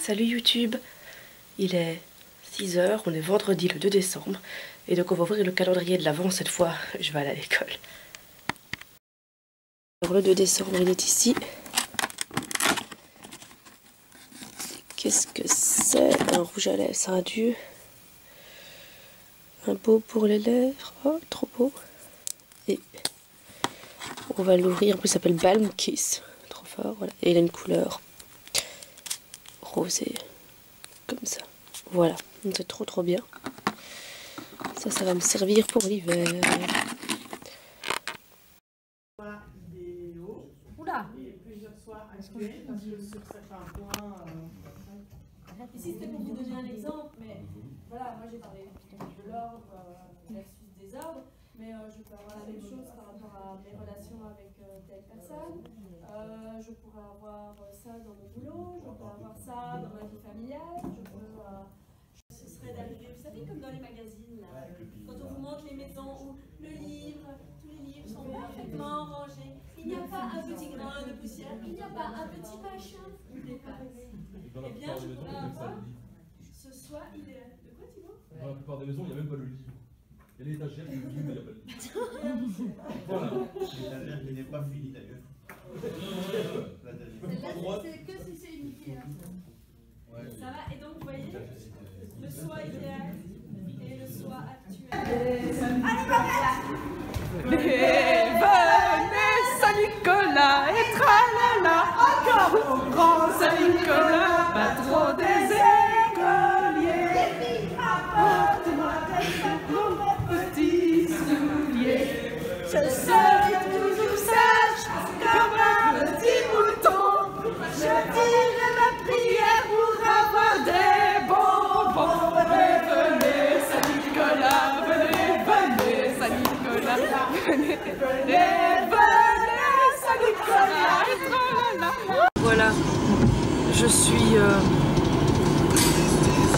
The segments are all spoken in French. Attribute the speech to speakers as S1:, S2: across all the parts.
S1: Salut YouTube. Il est 6 h, on est vendredi le 2 décembre. Et donc on va ouvrir le calendrier de l'Avent cette fois. Je vais aller à l'école. Alors le 2 décembre il est ici. Qu'est-ce que c'est? Un rouge à lèvres, c'est un dieu. Un beau pour les lèvres. Oh, trop beau. Et on va l'ouvrir. En plus, il s'appelle Balm Kiss. Trop fort, voilà. Et il a une couleur rosée. Comme ça. Voilà. C'est trop bien. Ça va me servir pour l'hiver.
S2: Voilà, vidéo.
S3: Oula.
S2: Et plusieurs soirs actuels, parce que sur certains points...
S3: Ici, c'était pour vous donner un exemple, mais voilà, moi j'ai parlé de l'ordre versus des ordres, mais je peux avoir la même chose par rapport à mes relations avec telle personne. Je pourrais avoir ça dans mon boulot, je peux avoir ça dans ma vie familiale, ce serait d'arriver, vous savez, comme dans les magazines, là, quand on vous montre les maisons où le livre, tous les livres sont parfaitement rangés, il n'y a pas un petit grain de poussière, il n'y a pas un petit machin qui dépasse. Eh bien, je pourrais avoir ce soir idéal. De quoi, Thibaut?
S4: Dans la plupart des maisons, il n'y a même pas le livre. Il y a l'étagère, il y a le livre, mais il n'y a pas le livre. Voilà.
S5: L'étagère qui n'est pas finie d'ailleurs.
S3: C'est que si c'est une Ikea. Ça va, et donc vous voyez, le soir idéal et le soir actuel.
S6: Venez Saint-Nicolas et tralala, encore au grand Saint-Nicolas, patron des écoliers. Apporte-moi tes petits souliers. Je serai toujours sage comme un petit mouton. Je dirai ma prière pour avoir des bonbons. Venez Saint-Nicolas, venez Saint-Nicolas, venez Saint-Nicolas et tralala.
S1: Voilà. Je suis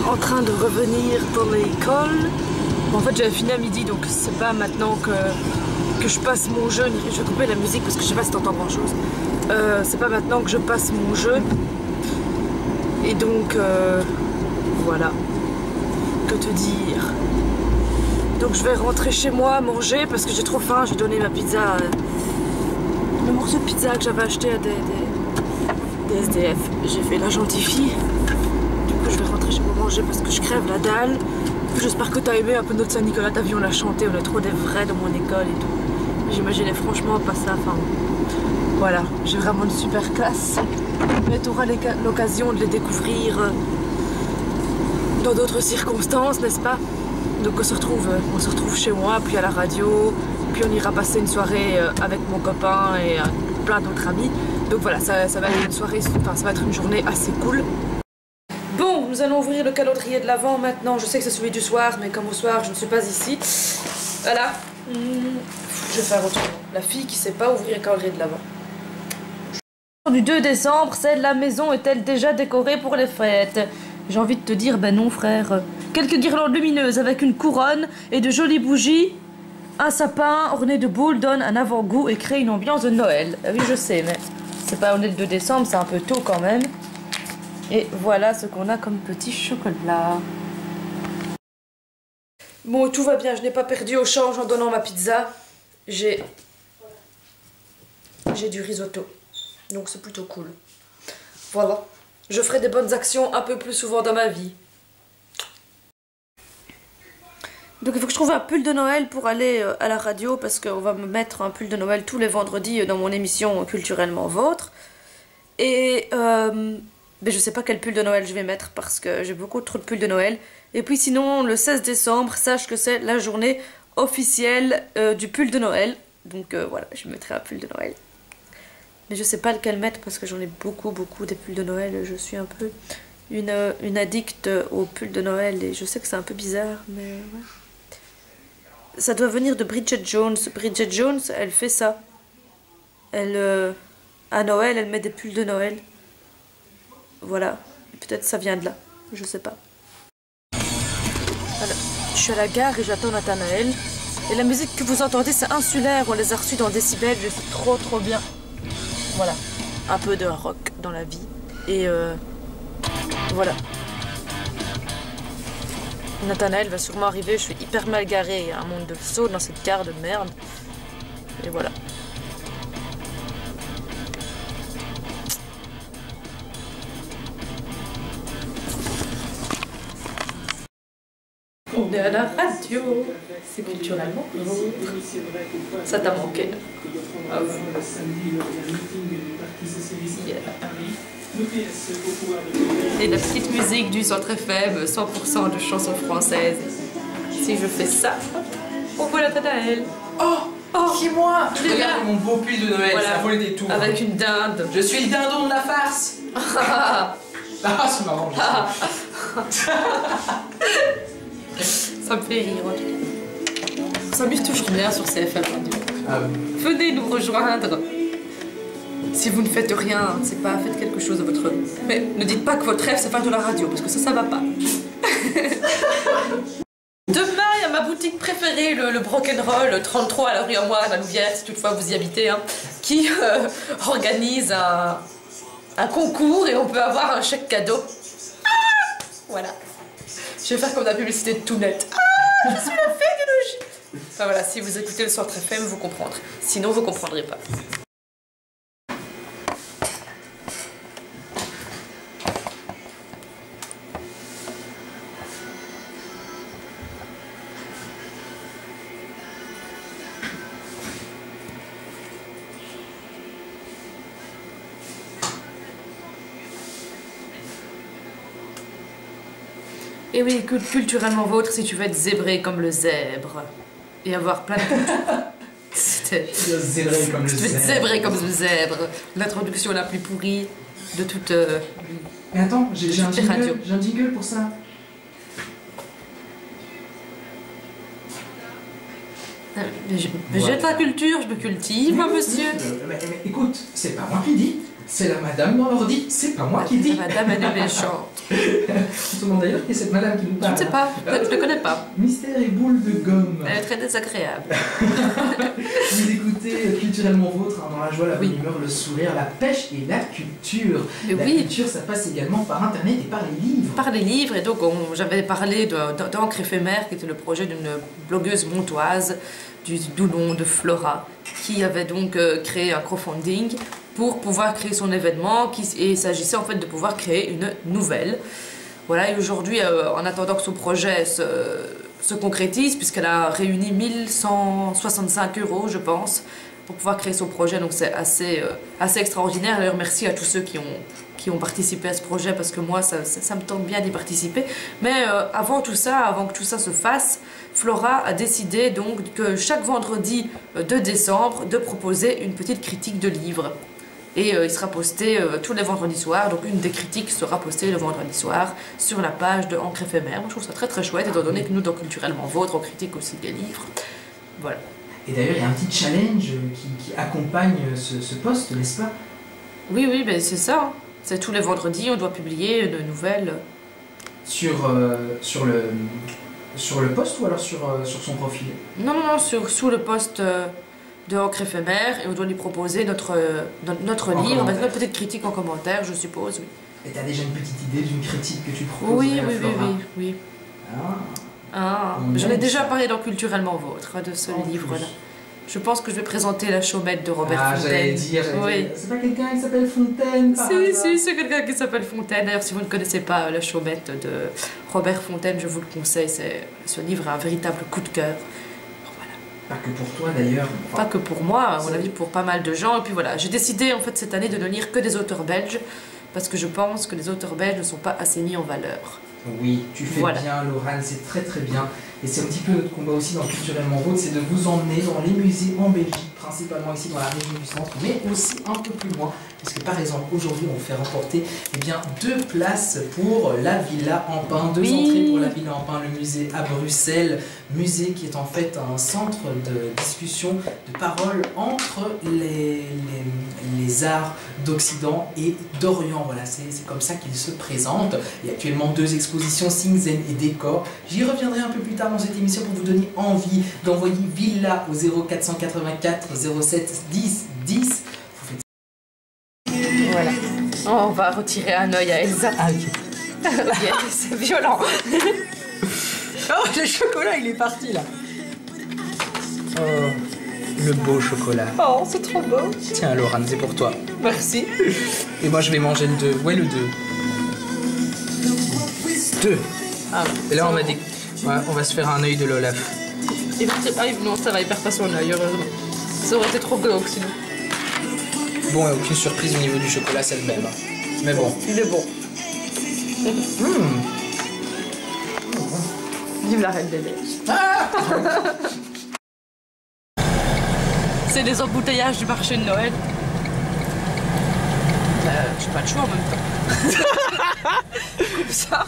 S1: en train de revenir pour l'école. En fait j'avais fini à midi donc c'est pas maintenant que je passe mon jeu. Je vais couper la musique parce que je sais pas si t'entends grand chose. C'est pas maintenant que je passe mon jeu. Et donc voilà. Que te dire? Donc je vais rentrer chez moi manger parce que j'ai trop faim. J'ai donné ma pizza, le morceau de pizza que j'avais acheté à des SDF. J'ai fait la gentille fille. Du coup je vais rentrer chez moi manger parce que je crève la dalle. J'espère que t'as aimé un peu notre Saint-Nicolas. T'as vu, on l'a chanté, on est trop des vrais dans mon école et tout. J'imaginais franchement pas ça. Enfin voilà, j'ai vraiment une super classe. Mais tu auras l'occasion de les découvrir dans d'autres circonstances, n'est-ce pas? Donc on se retrouve chez moi, puis à la radio, puis on ira passer une soirée avec mon copain et plein d'autres amis. Donc voilà, ça va être une soirée, enfin ça va être une journée assez cool. Bon, nous allons ouvrir le calendrier de l'Avent maintenant. Je sais que c'est celui du soir, mais comme au soir, je ne suis pas ici. Voilà. Je vais faire autrement. La fille qui ne sait pas ouvrir le calendrier de l'Avent. Du 2 décembre, c'est la maison est-elle déjà décorée pour les fêtes? J'ai envie de te dire, ben non frère. Quelques guirlandes lumineuses avec une couronne et de jolies bougies. Un sapin orné de boules donne un avant-goût et crée une ambiance de Noël. Oui, je sais, mais c'est pas, on est le 2 décembre, c'est un peu tôt quand même. Et voilà ce qu'on a comme petit chocolat. Bon, tout va bien, je n'ai pas perdu au change en donnant ma pizza. J'ai du risotto. Donc c'est plutôt cool. Voilà. Je ferai des bonnes actions un peu plus souvent dans ma vie. Donc il faut que je trouve un pull de Noël pour aller à la radio. Parce qu'on va me mettre un pull de Noël tous les vendredis dans mon émission Culturellement Vôtre. Et... mais je sais pas quel pull de Noël je vais mettre parce que j'ai beaucoup trop de pulls de Noël. Et puis sinon, le 16 décembre, sache que c'est la journée officielle du pull de Noël. Donc voilà, je mettrai un pull de Noël. Mais je sais pas lequel mettre parce que j'en ai beaucoup des pulls de Noël. Je suis un peu une addict aux pulls de Noël et je sais que c'est un peu bizarre, mais ouais. Ça doit venir de Bridget Jones. Bridget Jones, elle fait ça. Elle, à Noël, elle met des pulls de Noël. Voilà, peut-être ça vient de là, je sais pas. Voilà. Je suis à la gare et j'attends Nathanaël. Et la musique que vous entendez, c'est Insulaire, on les a reçus dans Décibel, c'est trop bien. Voilà, un peu de rock dans la vie. Et Voilà. Nathanaël va sûrement arriver, je suis hyper mal garée, il y a un monde de saut dans cette gare de merde. Et voilà. On est à la radio, c'est culturellement vôtre. Ça t'a manqué. Ah oui. Yeah. Et la petite musique du Centre FM, 100% de chansons françaises. Si je fais ça, on voit Nathanaël.
S7: Oh, c'est moi.
S1: Il est
S7: Regarde
S1: là.
S7: mon beau pull de Noël,
S1: Voilà.
S7: ça vaut les détours.
S1: Avec une dinde.
S7: Je suis le dindon de la farce. Ah, c'est marrant.
S1: Ça me fait rire en tout cas. On s'amuse toujours bien sur CFM Radio.
S7: Ah oui.
S1: Venez nous rejoindre. Si vous ne faites rien, c'est pas faites quelque chose de votre vie. Mais ne dites pas que votre rêve c'est faire de la radio, parce que ça va pas. Demain, il y a ma boutique préférée, le Brock'n'Roll 33 à la rue Amoire, à la Louvière, si toutefois vous y habitez, hein, qui organise un concours et on peut avoir un chèque cadeau. Ah, voilà. Je vais faire comme la publicité de Tout Net. Ah, je suis la fée du logis. Enfin voilà, si vous écoutez le Centre FM, vous comprendrez. Sinon, vous comprendrez pas. Et oui, culturellement vôtre, si tu veux être zébré comme le zèbre et avoir plein de c'était
S7: Zébré comme le
S1: tu veux être
S7: zèbre.
S1: zébré comme le zèbre, l'introduction la plus pourrie de toute
S7: Mais attends, j'ai un
S1: toutes les radios.
S7: jingle, j'ai un jingle pour ça.
S1: Mais j'ai de la culture, je me cultive, moi, monsieur.
S7: Mais écoute, c'est pas moi qui dis, c'est la madame dans l'ordi, c'est pas moi qui dis.
S1: La madame, elle est méchante.
S7: On se demande d'ailleurs qui est cette madame qui nous
S1: Je
S7: parle.
S1: ne sais pas, je ne connais pas.
S7: Mystère et boule de gomme.
S1: Elle est très désagréable.
S7: Vous écoutez Culturellement Vôtre, hein, dans la joie, la bonne
S1: Oui.
S7: humeur, le sourire, la pêche et la culture.
S1: Mais
S7: La
S1: oui.
S7: culture, ça passe également par internet et par les livres.
S1: Par les livres, et donc j'avais parlé d'Encre éphémère, qui était le projet d'une blogueuse montoise du nom de Flora, qui avait donc créé un crowdfunding pour pouvoir créer son événement, et il s'agissait en fait de pouvoir créer une nouvelle. Voilà, et aujourd'hui, en attendant que son projet se concrétise, puisqu'elle a réuni 1165 €, je pense, pour pouvoir créer son projet, donc c'est assez extraordinaire. D'ailleurs, merci à tous ceux qui ont participé à ce projet, parce que moi, ça me tente bien d'y participer. Mais avant tout ça, avant que tout ça se fasse, Flora a décidé donc que chaque vendredi de décembre, de proposer une petite critique de livre. Et il sera posté tous les vendredis soirs, donc une des critiques sera postée le vendredi soir sur la page de Encre éphémère. Moi, je trouve ça très très chouette, étant donné que nous, dans Culturellement Vôtre, on critique aussi des livres. Voilà.
S7: Et d'ailleurs, il y a un petit challenge qui accompagne ce post, n'est-ce pas?
S1: Oui, ben c'est ça. Hein. C'est tous les vendredis, on doit publier une nouvelle.
S7: Sur le post ou alors sur son profil?
S1: Non, sous le post de Encre éphémère, et on doit lui proposer notre
S7: En
S1: livre,
S7: commentaire.
S1: avec notre petite critique en commentaire, je suppose, oui.
S7: Et t'as déjà une petite idée d'une critique que tu proposes?
S1: Oui,
S7: Flora?
S1: oui.
S7: Ah,
S1: Ah,
S7: On
S1: j'en ai
S7: aime
S1: déjà
S7: ça.
S1: parlé dans Culturellement Vôtre, de ce
S7: En
S1: livre-là.
S7: plus.
S1: Je pense que je vais présenter La Chaumette de Robert
S7: Ah,
S1: Fontaine.
S7: j'allais dire.
S1: Oui.
S7: C'est pas quelqu'un qui s'appelle Fontaine par hasard?
S1: Si, c'est quelqu'un qui s'appelle Fontaine. D'ailleurs, si vous ne connaissez pas La Chaumette de Robert Fontaine, je vous le conseille. Ce livre est un véritable coup de cœur. Voilà.
S7: Pas que pour toi d'ailleurs.
S1: Pas que pour moi, à mon avis, pour pas mal de gens. Et puis voilà, j'ai décidé en fait cette année de ne lire que des auteurs belges, parce que je pense que les auteurs belges ne sont pas assez mis en valeur.
S7: Oui, tu fais
S1: Voilà.
S7: bien, Laurane, c'est très très bien. Et c'est un petit peu notre combat aussi dans Culturellement Vôtre, c'est de vous emmener dans les musées en Belgique, principalement ici dans la région du centre, mais aussi un peu plus loin. Parce que par exemple, aujourd'hui, on vous fait remporter 2 places pour la Villa en Pin, 2
S1: Oui.
S7: entrées pour la Villa en Pin, le musée à Bruxelles, musée qui est en fait un centre de discussion, de parole entre les arts d'Occident et d'Orient. Voilà, c'est comme ça qu'il se présente. Il y a actuellement 2 expositions, Signes et Décors. J'y reviendrai un peu plus tard dans cette émission pour vous donner envie d'envoyer Villa au 0484 07 10 10.
S1: Voilà. On va retirer un œil à Elsa.
S7: Ah, ok.
S1: C'est violent.
S7: Oh, le chocolat, il est parti là. Oh, le beau chocolat.
S1: Oh, c'est trop beau.
S7: Tiens, Laurane, c'est pour toi.
S1: Merci.
S7: Et moi, je vais manger le 2. Ouais, le 2. 2.
S1: Ah,
S7: Et là, on va dire... Ouais, on va se faire un œil de l'Olaf.
S1: Non, ça va, il perd pas son œil, heureusement. Ça aurait été trop glauque sinon.
S7: Bon, aucune surprise au niveau du chocolat, c'est le même. Hein. Mais bon.
S1: Il est bon. Vive la Reine des Neiges.
S7: Ah
S1: C'est des embouteillages du marché de Noël. J'ai pas le choix en même temps. Comme ça.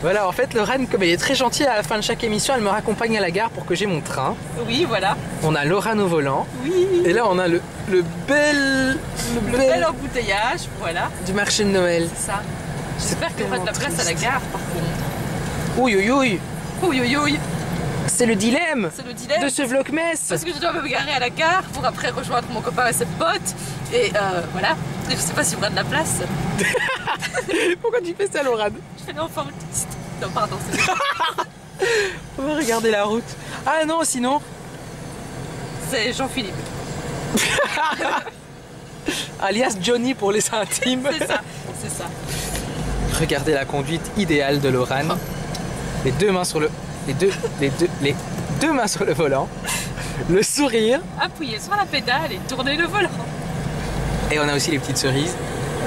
S7: Voilà, en fait, Laurane, comme elle est très gentille, à la fin de chaque émission, elle me raccompagne à la gare pour que j'ai mon train.
S1: Oui, voilà.
S7: On a Laurane au volant.
S1: Oui.
S7: Et là, on a le bel
S1: embouteillage, voilà.
S7: du marché de Noël.
S1: C'est ça. J'espère qu'il y aura de la place à la gare, par contre.
S7: Ouille, ouille, ouille.
S1: Ouille, ouille, ouille.
S7: C'est le dilemme
S1: C'est le dilemme.
S7: de ce vlogmas.
S1: Parce que je dois me garer à la gare pour après rejoindre mon copain et ses potes. Et voilà. Je sais pas s'il y aura de la place.
S7: Pourquoi tu fais ça, Laurane?
S1: Je fais l'enfant autiste. Non, pardon, c'est
S7: On va regarder la route. Ah non, sinon...
S1: c'est Jean-Philippe.
S7: Alias Johnny pour les intimes.
S1: C'est ça, c'est ça.
S7: Regardez la conduite idéale de Laurane. Les deux mains sur le... Les deux mains sur le volant. Le sourire.
S1: Appuyez sur la pédale et tournez le volant.
S7: Et on a aussi les petites cerises.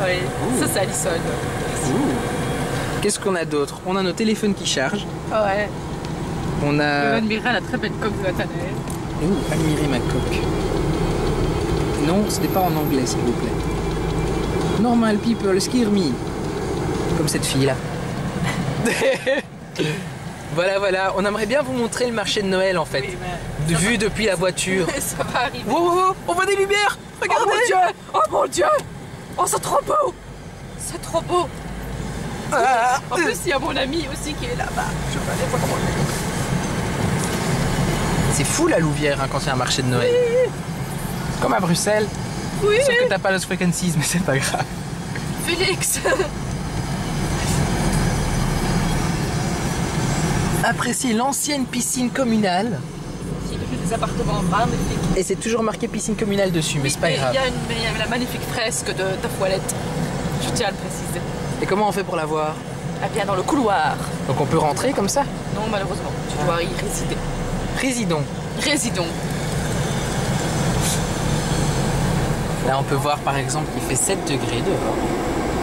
S1: Oui, ça c'est Alison.
S7: Qu'est-ce qu'on a d'autre? On a nos téléphones qui chargent.
S1: Ouais.
S7: On a...
S1: Admirer la très belle coque de Nathanaël.
S7: Admirer ma coque. Non, ce n'est pas en anglais, s'il vous plaît. Normal people, scare me. Comme cette fille-là. Voilà, voilà. On aimerait bien vous montrer le marché de Noël, en fait.
S1: Oui, mais...
S7: Vu depuis la voiture.
S1: Ça va arriver.
S7: Wow, wow, wow, on voit des lumières. Regardez.
S1: Oh mon Dieu! Oh mon Dieu! Oh, c'est trop beau! C'est trop beau!
S7: Ah.
S1: En plus, il y a mon ami aussi qui est là-bas. Je vais aller voir mon ami.
S7: C'est fou la Louvière hein, quand il y a un marché de Noël.
S1: Oui.
S7: Comme à Bruxelles.
S1: Oui.
S7: Sauf que t'as pas Lost Frequencies, mais c'est pas grave.
S1: Félix!
S7: Appréciez l'ancienne piscine communale.
S1: Il y a des appartements magnifiques.
S7: Et c'est toujours marqué piscine communale dessus, mais c'est pas grave.
S1: Il y a la magnifique fresque de ta toilette. Je tiens à le préciser.
S7: Et comment on fait pour la voir?
S1: Ah bien dans le couloir.
S7: Donc on peut rentrer comme ça?
S1: Non, malheureusement. Tu dois y résider.
S7: Résidons.
S1: Résidons.
S7: Là on peut voir par exemple qu'il fait 7 degrés dehors.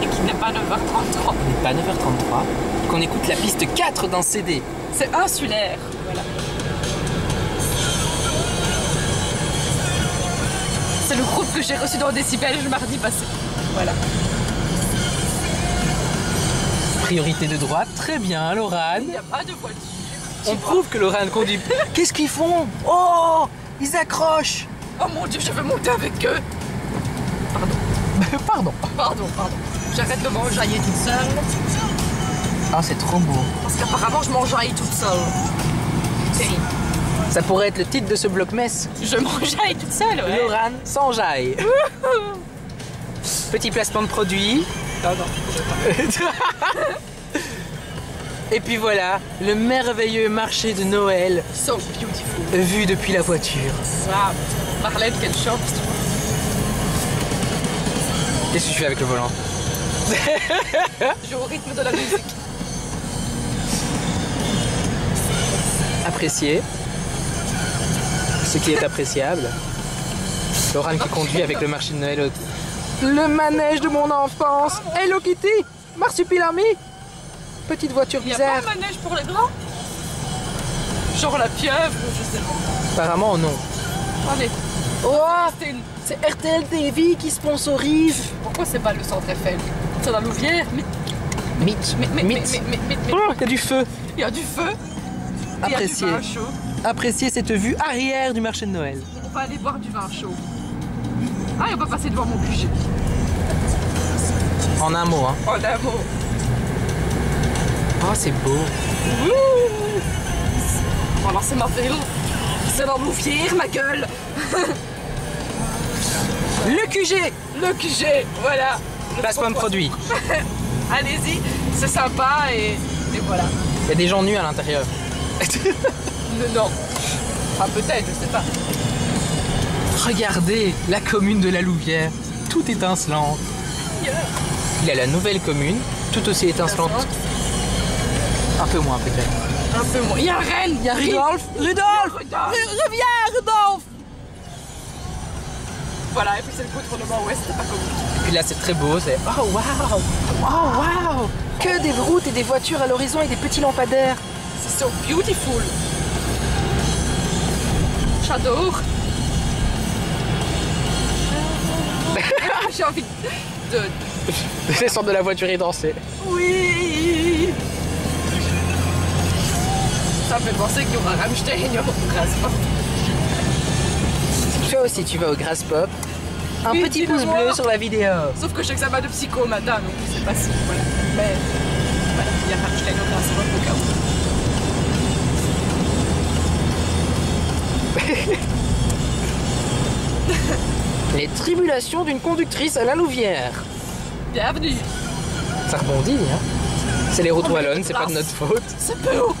S1: Et qu'il n'est pas 9h33.
S7: Il n'est pas 9h33. Et qu'on écoute la piste 4 d'un CD.
S1: C'est insulaire. Voilà. C'est le groupe que j'ai reçu dans Décibel le mardi passé. Voilà.
S7: Priorité de droite, très bien, Laurane.
S1: Il n'y a pas de voiture.
S7: On prouve que Laurane conduit. Qu'est-ce qu'ils font? Oh, ils accrochent.
S1: Oh mon Dieu, je veux monter avec eux.
S7: Pardon.
S1: Pardon. J'arrête de m'enjailler toute seule.
S7: Ah, c'est trop beau.
S1: Parce qu'apparemment, je m'enjaille toute seule. Terrible.
S7: Ça pourrait être le titre de ce bloc-messe.
S1: Je m'enjaille toute seule, ouais.
S7: Laurane s'enjaille. Petit placement de produit.
S1: Non.
S7: Et puis voilà, le merveilleux marché de Noël
S1: So beautiful.
S7: vu depuis la voiture.
S1: Wow. Marlène, quelle chance.
S7: Qu'est-ce que tu fais avec le volant?
S1: Je au rythme de la musique.
S7: Apprécier ce qui est appréciable. Laurane qui conduit avec le marché de Noël. Le manège de mon enfance. Hello Kitty, Marsupilami. Petite voiture
S1: Il n'y a
S7: bizarre.
S1: pas un manège pour les grands? Genre la pieuvre, je sais pas.
S7: Apparemment non.
S1: Allez.
S7: Oh,
S1: C'est une...
S7: c'est RTL TV qui sponsorise.
S1: Pourquoi c'est pas le centre Eiffel? C'est la Louvière, mais...
S7: Mythe.
S1: Mais...
S7: Oh, il y a du feu.
S1: Il y a du feu.
S7: Appréciez.
S1: Il y a du vin chaud.
S7: Appréciez cette vue arrière du marché de Noël.
S1: On va aller boire du vin chaud. Ah, et on va passer devant mon QG.
S7: En un mot, hein.
S1: En un mot.
S7: Oh, c'est beau.
S1: Oh non, c'est ma ville. C'est dans Louvière, ma gueule.
S7: Le QG.
S1: Le QG, voilà.
S7: Placement de produit.
S1: Allez-y. c'est sympa et voilà.
S7: Il y a des gens nus à l'intérieur.
S1: Non. Enfin peut-être, je sais pas.
S7: Regardez la commune de la Louvière, tout étincelante. Il y a la nouvelle commune, tout aussi étincelante. Un peu moins peut-être.
S1: Un peu moins. Il y a Rennes, il y a Rudolf. Reviens Rudolf. Voilà, et puis c'est le contournement ouest, c'est pas commun.
S7: Et puis là c'est très beau, c'est oh waouh, oh waouh, que des routes et des voitures à l'horizon et des petits lampadaires.
S1: C'est so beautiful. J'adore. J'ai envie de
S7: descendre de la voiture et danser.
S1: Oui. Ça me fait penser qu'il y aura Rammstein au Graspop.
S7: Toi aussi tu vas au Graspop. Un
S1: Oui,
S7: petit pouce
S1: dis-le-moi.
S7: bleu sur la vidéo.
S1: Sauf que j'ai examen de psycho au matin, donc c'est pas si. Voilà. Mais voilà, il y a Rammstein au Graspop au cas où.
S7: Les tribulations d'une conductrice à la Louvière.
S1: Bienvenue.
S7: Ça rebondit, hein. C'est les routes
S1: Oh, mais
S7: wallonnes,
S1: de
S7: c'est pas de
S1: place.
S7: notre faute.
S1: C'est peu haut.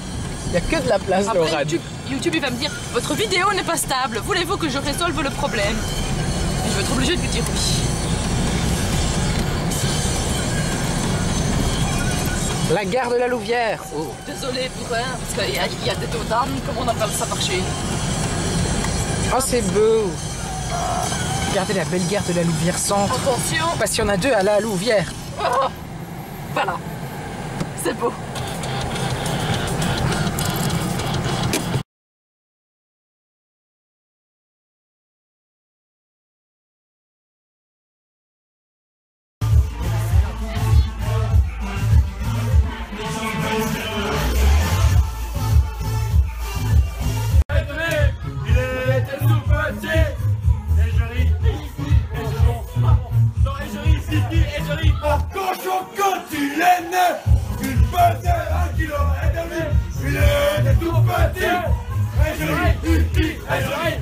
S7: Il y a que de la place,
S1: Après,
S7: Laura.
S1: YouTube il va me dire votre vidéo n'est pas stable, voulez-vous que je résolve le problème? Et je vais être obligée de lui dire oui.
S7: La gare de la Louvière. Oh.
S1: Désolée pour rien, parce qu'il y a des taux d'âme, comment on appelle ça par chez nous?
S7: Oh, c'est beau. Regardez la belle gare de la Louvière Centre.
S1: Attention.
S7: Parce qu'il y en a deux à la Louvière.
S1: Oh, voilà, c'est beau.
S6: Hey,